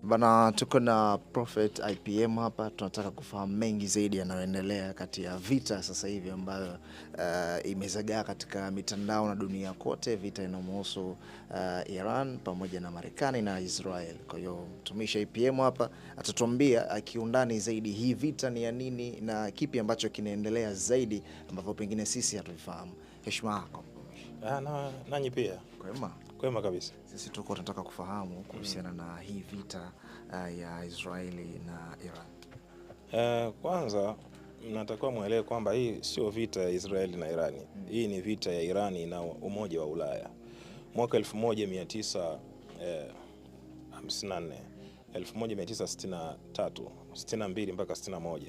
Bana, tuko na Prophet IPM hapa, tunataka kufahamu mengi zaidi yanayoendelea kati ya vita sasa hivi ambayo imezagaa katika mitandao na dunia kote, vita inamhusu Iran pamoja na Marekani na Israel. Kwa hiyo mtumishi IPM hapa atatuambia kiundani zaidi hii vita ni ya nini na kipi ambacho kinaendelea zaidi ambavyo pengine sisi hatuifahamu. Heshima yako. Nanyi pia. Kwema kabisa. Sisi tuko tunataka kufahamu kuhusiana na hii vita ya Israeli na Iran. Kwanza natakiwa muelewe kwamba hii sio vita ya Israeli na Irani. Hii ni vita ya Irani na Umoja wa Ulaya. Mwaka 1954, 1963, 62 mpaka 61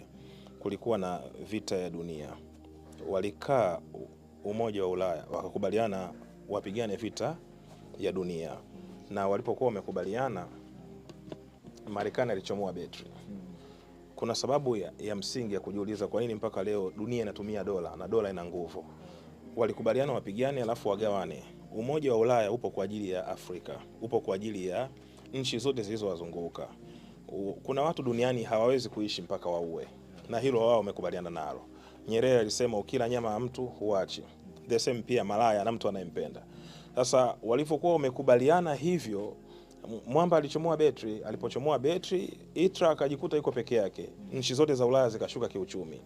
kulikuwa na vita ya dunia. Walikaa Umoja wa Ulaya wakakubaliana wapigane vita ya dunia, na walipokuwa wamekubaliana, Marekani alichomoa betri. Kuna sababu ya msingi ya kujiuliza kwa nini mpaka leo dunia inatumia dola na dola ina nguvu. Walikubaliana wapigane alafu wagawane. Umoja wa Ulaya upo kwa ajili ya Afrika, upo kwa ajili ya nchi zote zilizowazunguka. Kuna watu duniani hawawezi kuishi mpaka waue, na hilo wao wamekubaliana nalo. Nyerere alisema ukila nyama ya mtu huachi. The same pia malaya na mtu anayempenda. Sasa walipokuwa wamekubaliana hivyo, Mwamba alichomoa betri. Alipochomoa betri, ITRA akajikuta yuko peke yake. Nchi zote za Ulaya zikashuka kiuchumi.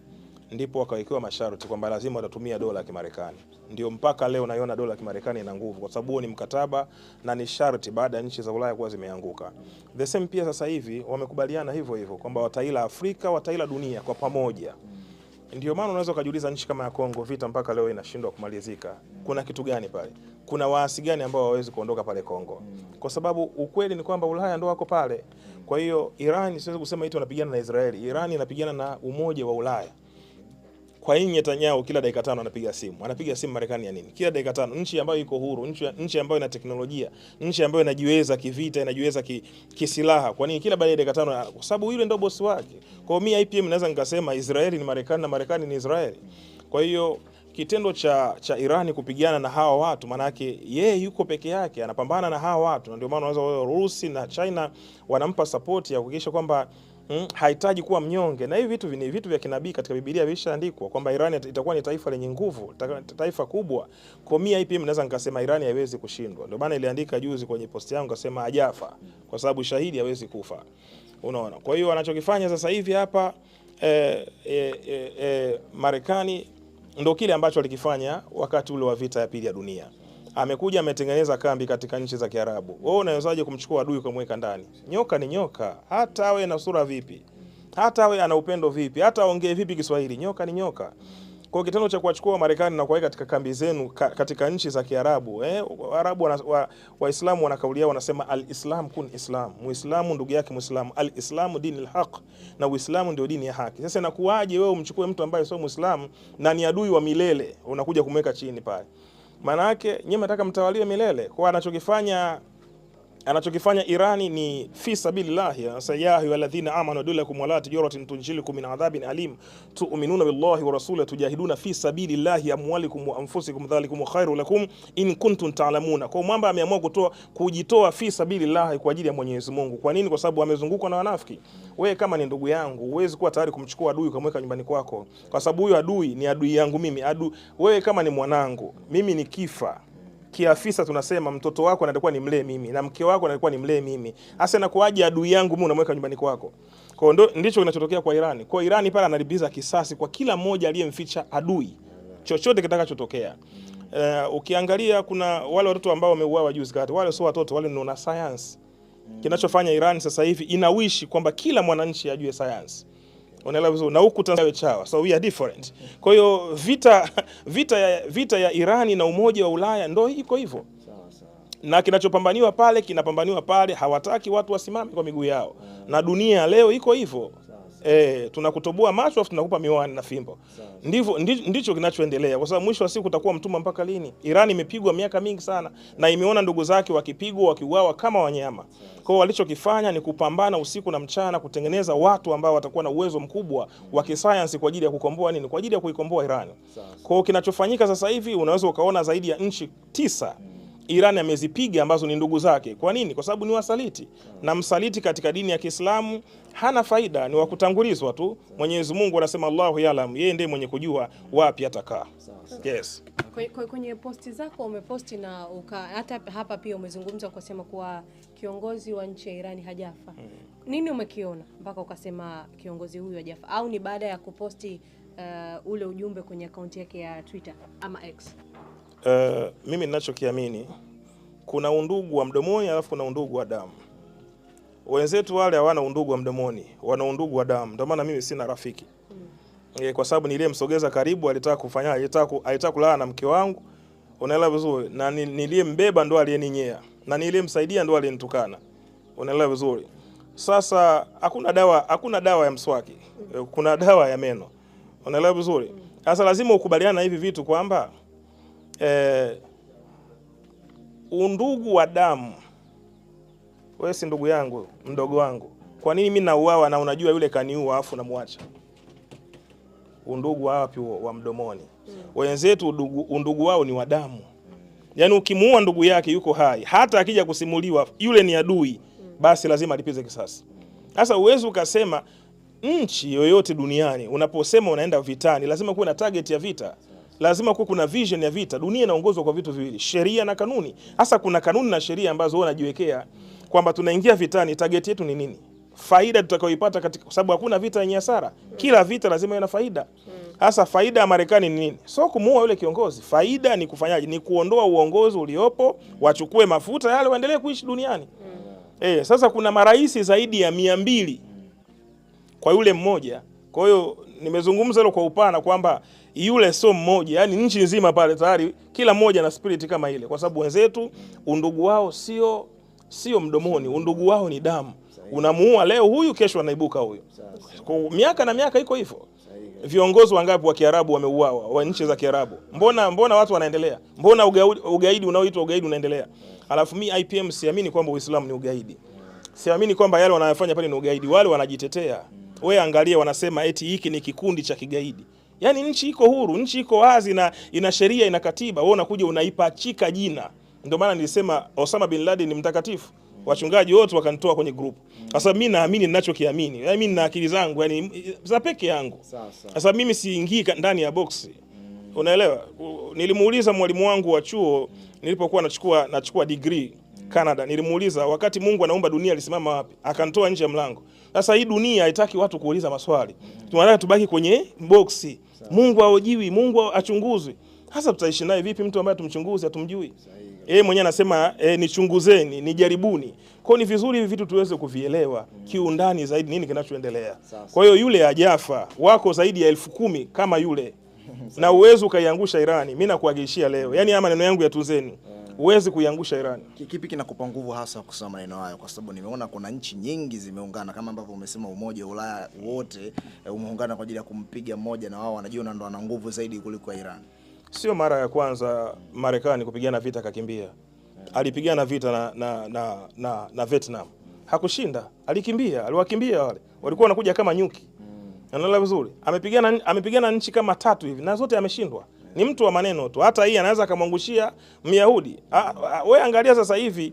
Ndipo wakawekewa masharti kwamba lazima watatumia dola ya Kimarekani. Ndio mpaka leo naiona dola ya Kimarekani ina nguvu, kwa sababu ni mkataba na ni sharti baada ya nchi za Ulaya kuwa zimeanguka. The same pia sasa hivi wamekubaliana hivyo hivyo kwamba wataila Afrika, wataila dunia kwa pamoja. Ndio maana unaweza kujiuliza nchi kama ya Kongo, vita mpaka leo inashindwa kumalizika. Kuna kitu gani pale? Kuna waasi gani ambao hawawezi kuondoka pale Kongo? Kwa sababu ukweli ni kwamba Ulaya ndio wako pale. Kwa hiyo Iran, siwezi kusema eti wanapigana na Israeli. Iran inapigana na Umoja wa Ulaya. Kwa hiyo Netanyahu kila dakika 5 anapiga simu. Anapiga simu Marekani ya nini? Kila dakika 5. Nchi ambayo iko huru, nchi ambayo ina teknolojia, nchi ambayo inajiweza kivita, inajiweza kisilaha. Kwa nini kila baada ya dakika 5? Kwa sababu yule ndio bosi wake. Kwa hiyo mimi IPM naweza nikasema Israeli ni Marekani na Marekani ni Israeli. Kwa hiyo kitendo cha Irani kupigana na hawa watu, maana yake yeye yuko peke yake anapambana na hawa watu, na ndio maana unaweza Urusi na China wanampa support ya kuhakikisha kwamba hahitaji kuwa mnyonge. Na hivi vitu ni vitu vya kinabii katika Biblia, vishaandikwa kwamba Iran itakuwa ni taifa lenye nguvu, taifa kubwa. Kwa mimi IPM naweza nikasema Iran haiwezi kushindwa. Ndio maana iliandika juzi kwenye post yangu akasema hajafa, kwa sababu shahidi hawezi kufa. Unaona? Kwa hiyo wanachokifanya sasa hivi hapa Marekani ndio kile ambacho alikifanya wakati ule wa vita ya pili ya dunia. Amekuja ametengeneza kambi katika nchi za Kiarabu. Wewe unawezaje kumchukua adui kumweka ndani? Nyoka ni nyoka, hata awe na sura vipi, hata awe ana upendo vipi, hata aongee vipi Kiswahili, nyoka ni nyoka. Kwa kitendo cha kuwachukua Marekani na kuweka katika kambi zenu katika nchi za Kiarabu, Waarabu Waislamu wanakaulia wanasema al-Islam kun Islam. Muislamu ndugu yake Muislamu, al-Islamu dinul haq, na Uislamu ndio dini ya haki. Sasa inakuwaje wewe umchukue mtu ambaye sio Muislamu na ni adui wa milele unakuja kumweka chini pale? Maana yake nyinyi mnataka mtawalie milele. Kwa anachokifanya Irani ni fi sabilillah, ya ayyuhalladhina amanu dulakum wala tijaratin tunjilukum min adhabin alim tu'minuna billahi wa rasulihi tujahiduna fi sabilillah amwalikum wa anfusikum dhalikum khairul lakum in kuntum ta'lamuna. Kwa mwamba ameamua kujitoa fi sabilillah kwa ajili ya Mwenyezi Mungu. Kwa nini? Kwa sababu amezungukwa na wanafiki. Wewe kama ni ndugu yangu huwezi kuwa tayari kumchukua adui ukamweka nyumbani kwako, kwa sababu huyo adui ni adui yangu mimi. Wewe kama ni mwanangu, mimi nikifa kiafisa tunasema mtoto wako anatakuwa ni mlee mimi na mke wako anatakuwa ni mlee mimi. Hasa inakuaje adui yangu mimi unamweka nyumbani kwako? Kwa hiyo ndicho kinachotokea kwa Irani. Kwa Irani pale analipiza kisasi kwa kila mmoja aliyemficha adui, chochote kitakachotokea. Ukiangalia kuna wale watoto ambao wameuawa juzi kati, wale sio watoto, wale ni wana science. Kinachofanya Irani sasa hivi inawishi kwamba kila mwananchi ajue science. Unaelewa vizuri, na huku Tanzania chawa, so we are different. Kwa hiyo vita ya Irani na Umoja wa Ulaya ndio iko hivyo. Na kinachopambaniwa pale kinapambaniwa pale, hawataki watu wasimame kwa miguu yao. Na dunia leo iko hivyo. Tunakutoboa macho afu tunakupa miwani na fimbo. Ndicho kinachoendelea, kwa sababu mwisho wa siku utakuwa mtumwa mpaka lini? Irani imepigwa miaka mingi sana na imeona ndugu zake wakipigwa wakiuawa kama wanyama. Kwa hiyo walichokifanya ni kupambana usiku na mchana kutengeneza watu ambao watakuwa na uwezo mkubwa wa kisayansi kwa ajili ya kukomboa nini? Kwa ajili ya kuikomboa Irani. Kwa hiyo kinachofanyika sasa hivi unaweza ukaona zaidi ya nchi 9 Iran amezipiga ambazo ni ndugu zake. Kwa nini? Kwa sababu ni wasaliti, na msaliti katika dini ya Kiislamu hana faida, ni wakutangulizwa tu. Mwenyezi Mungu anasema Allahu ya'lam, yeye ndiye mwenye kujua wapi atakaa. Yes. Kwenye posti zako umeposti na hata hapa pia umezungumza ukasema kuwa kiongozi wa nchi ya Iran hajafa. Nini umekiona mpaka ukasema kiongozi huyu hajafa, au ni baada ya kuposti ule ujumbe kwenye akaunti yake ya Twitter ama X? Mimi ninachokiamini, kuna undugu wa mdomoni alafu kuna undugu wa damu. Wenzetu wale hawana undugu wa mdomoni, wana undugu wa damu. Ndio maana mimi sina rafiki. Kwa sababu niliyemsogeza karibu alitaka kufanya, alitaka kulala na mke wangu. Unaelewa vizuri? Na niliyembeba ndo aliyeninyea. Na niliyemsaidia ndo aliyenitukana. Unaelewa vizuri? Sasa hakuna dawa ya mswaki. Kuna dawa ya meno. Unaelewa vizuri? Sasa lazima ukubaliana na hivi vitu kwamba undugu wa damu, wewe si ndugu yangu, mdogo wangu. Kwa nini mimi nauawa na unajua yule kaniua afu namwacha? Undugu wapi wa mdomoni? Wenzetu undugu wao ni wa damu. Yaani ukimuua ndugu yake yuko hai, hata akija kusimuliwa yule ni adui, basi lazima alipize kisasi. Sasa uwezo ukasema nchi yoyote duniani unaposema unaenda vitani, lazima kuwe na target ya vita. Lazima kuwe kuna vision ya vita. Dunia inaongozwa kwa vitu viwili, sheria na kanuni. Hasa kuna kanuni na sheria ambazo wewe unajiwekea kwamba tunaingia vitani, target yetu ni nini? Faida tutakayoipata katika, kwa sababu hakuna vita yenye hasara. Kila vita lazima ina faida. Hasa faida ya Marekani ni nini? Sio kumuua yule kiongozi. Faida ni kufanyaje? Ni kuondoa uongozi uliopo, wachukue mafuta yale waendelee kuishi duniani. Sasa kuna marais zaidi ya 200 kwa yule mmoja. Kwa hiyo nimezungumza hilo kwa upana kwamba yule sio mmoja, yani nchi nzima pale tayari kila mmoja na spirit kama ile, kwa sababu wenzetu undugu wao sio mdomoni, undugu wao ni damu. Unamuua leo huyu, kesho anaibuka huyu. Kwa miaka na miaka iko hivyo. Viongozi wangapi wa Kiarabu wameuawa, wa nchi za Kiarabu? Mbona watu wanaendelea? Mbona ugaidi unaoitwa ugaidi unaendelea? Alafu mimi IPM siamini kwamba Uislamu ni ugaidi. Siamini kwamba yale wanayofanya pale ni ugaidi. Wale wanajitetea. Wewe angalia, wanasema eti hiki ni kikundi cha kigaidi. Yaani nchi iko huru, nchi iko wazi na ina sheria, ina katiba. Wewe unakuja unaipachika jina. Ndio maana nilisema Osama bin Laden ni mtakatifu. Wachungaji wote wakanitoa kwenye group. Sasa mimi naamini ninachokiamini. Yaani mimi nina akili zangu, yani za peke yangu. Sasa mimi siingii ndani ya box. Unaelewa? Nilimuuliza mwalimu wangu wa chuo nilipokuwa nachukua degree Canada. Nilimuuliza wakati Mungu anaumba dunia alisimama wapi? Akanitoa nje ya mlango. Sasa hii dunia haitaki watu kuuliza maswali. Tunataka tubaki kwenye box. Mungu haojiwi, Mungu achunguzwe. Sasa tutaishi naye vipi mtu ambaye tumchunguze hatumjui? Yeye mwenyewe anasema nichunguzeni, nijaribuni. Kwa ni vizuri hivi vitu tuweze kuvielewa kiundani zaidi nini kinachoendelea. Kwa hiyo yule hajafa, wako zaidi ya 10,000 kama yule. Na uwezo ukaiangusha Irani. Mimi nakuhakikishia leo. Yaani haya maneno yangu yatunzeni. Uwezi kuiangusha Irani. Kipi kinakupa nguvu hasa kusema maneno hayo? Kwa sababu nimeona kuna nchi nyingi zimeungana kama ambavyo umesema Umoja wa Ulaya wote umeungana kwa ajili ya kumpiga mmoja, na wao wanajiona ndo wana nguvu zaidi kuliko Iran. Sio mara ya kwanza Marekani kupigana vita kakimbia. Alipigana vita na Vietnam. Hakushinda, alikimbia, aliwakimbia wale. Walikuwa wanakuja kama nyuki. Anaelewa vizuri. Amepigana nchi kama 3 hivi na zote ameshindwa. Ni mtu wa maneno tu. Hata hii anaweza kumwangushia Myahudi. Wewe angalia sasa hivi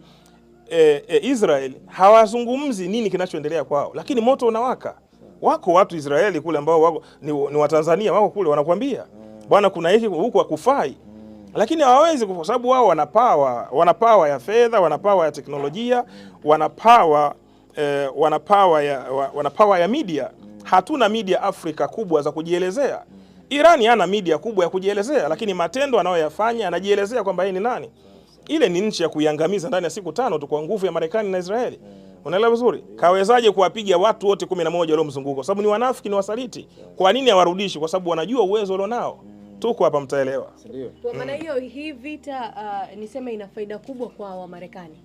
Israel hawazungumzi nini kinachoendelea kwao, lakini moto unawaka. Wako watu Israeli kule ambao wako ni wa Tanzania, wako kule wanakuambia bwana kuna hiki huko hakufai. Lakini hawawezi kwa sababu wao wana power ya fedha, wana power ya teknolojia, wana power ya media. Hatuna media Afrika kubwa za kujielezea. Irani hana media kubwa ya kujielezea, lakini matendo anayoyafanya anajielezea kwamba yeye ni nani. Ile ni nchi ya kuiangamiza ndani ya siku 5 tu kwa nguvu ya Marekani na Israeli. Unaelewa vizuri? Kawezaje kuwapiga watu wote 11 waliomzunguka? Kwa sababu ni wanafiki, ni wasaliti. Kwa nini hawarudishi? Kwa sababu wanajua uwezo walionao. Tuko hapa mtaelewa. Kwa maana hiyo hii vita niseme ina faida kubwa kwa wa Marekani.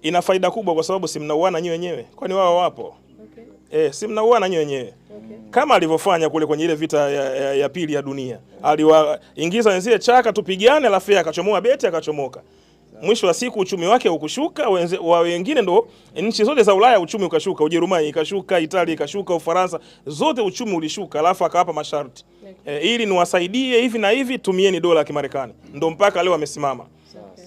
Ina faida kubwa kwa sababu si mnauana nyinyi wenyewe. Kwani wao wapo? Si mnauana nyinyi wenyewe. Kama alivyofanya kule kwenye ile vita ya pili ya dunia. Aliwaingiza wenzie chaka tupigane, alafu akachomoa beti akachomoka. Mwisho wa siku uchumi wake ukushuka, wengine ndo nchi zote za Ulaya uchumi ukashuka, Ujerumani ikashuka, Italia ikashuka, Ufaransa, zote uchumi ulishuka, alafu akawapa masharti. Ili niwasaidie hivi na hivi, tumieni dola ya Kimarekani. Ndo mpaka leo amesimama.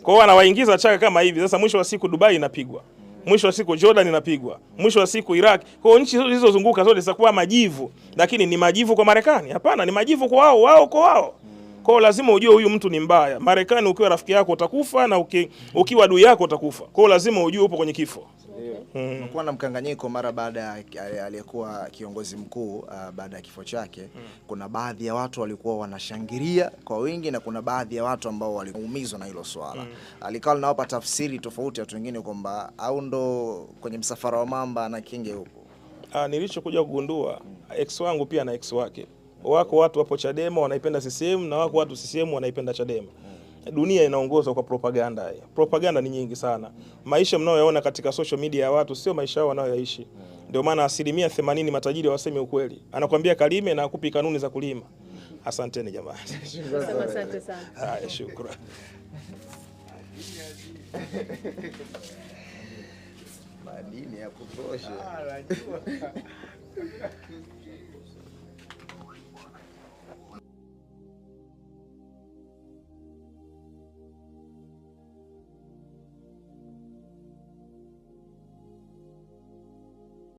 Kwa hiyo anawaingiza Chaka kama hivi. Sasa mwisho wa siku Dubai inapigwa, mwisho wa siku Jordan inapigwa, mwisho wa siku Iraq. Kwa hiyo nchi zilizozunguka zote zitakuwa majivu, lakini ni majivu kwa Marekani? Hapana, ni majivu kwa wao, wao kwa wao. Kwa hiyo lazima ujue huyu mtu ni mbaya. Marekani ukiwa rafiki yako utakufa, na ukiwa adui yako utakufa. Kwa hiyo lazima ujue upo kwenye kifo. Kulikuwa na mkanganyiko mara baada ya aliyekuwa kiongozi mkuu baada ya kifo chake. Kuna baadhi ya watu walikuwa wanashangilia kwa wingi na kuna baadhi ya watu ambao waliumizwa na hilo swala. Alikawa linawapa tafsiri tofauti watu wengine kwamba au ndo kwenye msafara wa mamba na kinge huko. Nilichokuja kugundua, ex wangu pia na ex wake. Wako watu wapo Chadema wanaipenda CCM na wako watu CCM wanaipenda Chadema. Dunia inaongozwa kwa propaganda. Propaganda ni nyingi sana. Maisha mnayoyaona katika social media ya watu sio maisha yao wanayoyaishi. Ndio maana 80% matajiri hawasemi ukweli. Anakuambia kalime na akupi kanuni za kulima. Asanteni jamani. Asante sana. Haya, shukrani. Madini ya kutosha.